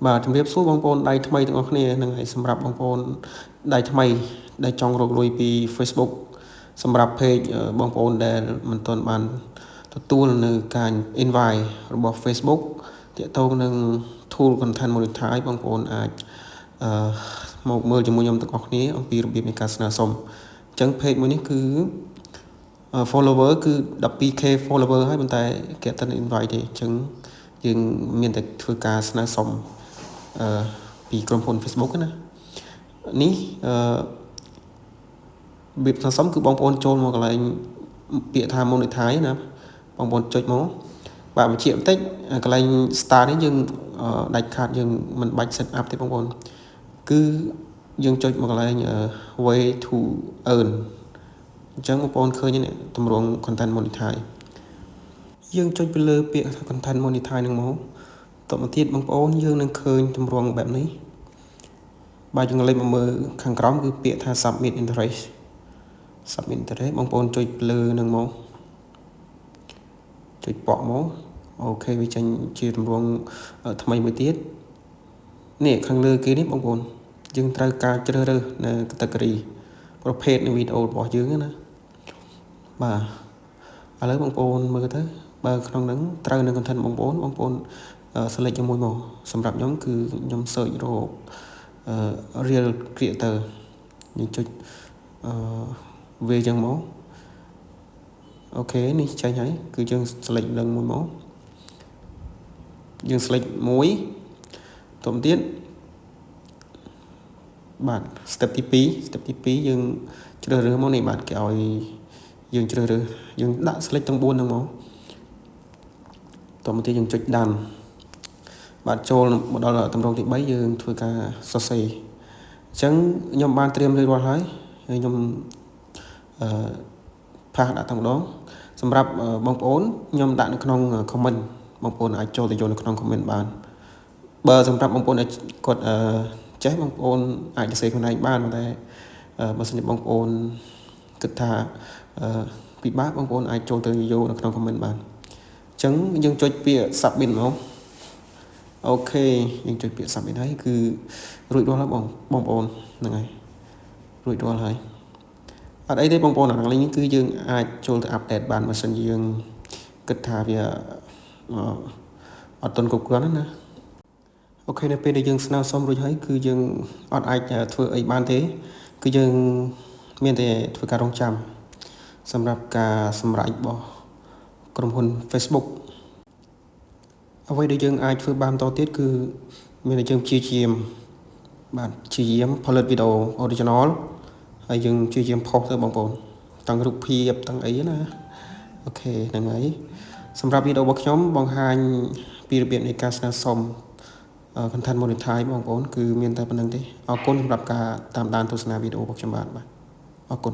បាទជំរាបសួរបងប្អូនដៃថ្មីទាំងអស់គ្នានឹងហើយសម្រាប់បងប្អូនដៃថ្មីដែលចង់រកលុយពី Facebook សម្រាប់ page បងប្អូនដែលមិនទាន់បានទទួលនៅការ invite របស់ Facebook ទាក់ទងនឹង tool content monetize បងប្អូនអាចមកមើលជាមួយខ្ញុំទាំងអស់គ្នាអំពីរបៀបនៃការស្នើសុំអញ្ចឹង page មួយនេះគឺ follower គឺ 12k follower ហើយប៉ុន្តែគេអត់ទាន់ invite ទេអញ្ចឹងយើងមានតែធ្វើការស្នើសុំពីក្រុមហ៊ុន Facebook ណានេះរបៀបស្នើសុំគឺបងប្អូនចូលមកកន្លែងពាក្យថា monetize ណាបងប្អូនចុចមកបាទបញ្ជាក់បន្តិចកន្លែង start នេះយើងដាច់ខាតយើងមិនបាច់ set up ទេបងប្អូនគឺយើងចុចមកកន្លែង way to earn អញ្ចឹងបងប្អូនឃើញនេះទម្រង់ content monetize យើងចុចទៅលើពាក្យ content monetize ហ្នឹងមកតទៅទៀតបងប្អូនយើងនឹងឃើញទម្រង់បែបនេះបាទយើងលេខមកមើលខាងក្រោមគឺពាក្យថា submit interest បងប្អូនចុចលើនឹងមកចុចប៉ក់មកអូខេវាចេញជាទម្រង់ថ្មីមួយទៀតនេះខាងលើគេនេះបងប្អូនយើងត្រូវការជ្រើសរើសនៅ category ប្រភេទនៃវីដេអូរបស់យើងណាបាទឥឡូវបងប្អូនមើលទៅបើក្នុងហ្នឹងត្រូវនឹង content បងប្អូនselect ជាមួយមកសម្រាប់ខ្ញុំគឺខ្ញុំ search រកreal creator យើងចុចវាចឹងមកអូខេនេះចេញហើយគឺយើង select នឹងមួយមកយើង select មួយតទៅទៀតបាទ step ទី2យើងជ្រើសរើសមកនេះបាទគេឲ្យយើងជ្រើសរើសយើងដាក់ select ទាំង4ហ្នឹងមកតទៅទៀតយើងចុចដានបាទចូលមកដល់ទម្រង់ទី3យើងធ្វើការសរសេរអញ្ចឹងខ្ញុំបានត្រៀមរួចរាល់ហើយខ្ញុំផាសដាក់តែម្ដងសម្រាប់បងប្អូនខ្ញុំដាក់នៅក្នុង comment បងប្អូនអាចចូលទៅយកនៅក្នុង comment បានបើសម្រាប់បងប្អូនគាត់ចេះបងប្អូនអាចសរសេរខ្លួនឯងបានតែបើសិនជាបងប្អូនគិតថាពិបាកបងប្អូនអាចចូលទៅយកនៅក្នុង comment បានអញ្ចឹងយើងចុចពាក្យ submit មកអូខេយើងចុចពាក្យ submit ហើយគឺរួចរាល់ហើយបងប្អូនហ្នឹងហើយរួចរាល់ហើយអត់អីទេបងប្អូនអានេះគឺយើងអាចចូលទៅ update បានបើសិនយើងគិតថាវាអត់ទាន់គ្រប់គ្រាន់ណាអូខេនៅពេលដែលយើងស្នើសុំរួចហើយគឺយើងអត់អាចធ្វើអីបានទេគឺយើងមានតែធ្វើការរងចាំសម្រាប់ការសម្រេចរបស់ក្រុមហ៊ុន Facebook អ្វីដែលយើងអាចធ្វើបានបន្តទៀតគឺមានតែយើងព្យាយាមផលិតវីដេអូ original ហើយយើងព្យាយាមផុសទៅបងប្អូនទាំងរូបភាពទាំងអីណាអូខេហ្នឹងហើយសម្រាប់វីដេអូរបស់ខ្ញុំបង្ហាញពីរបៀបនៃការស្នើសុំ content monetize បងប្អូនគឺមានតែប៉ុណ្្នឹងទេអរគុណសម្រាប់ការតាមដានទស្សនាវីដេអូរបស់ខ្ញុំបាទអរគុណ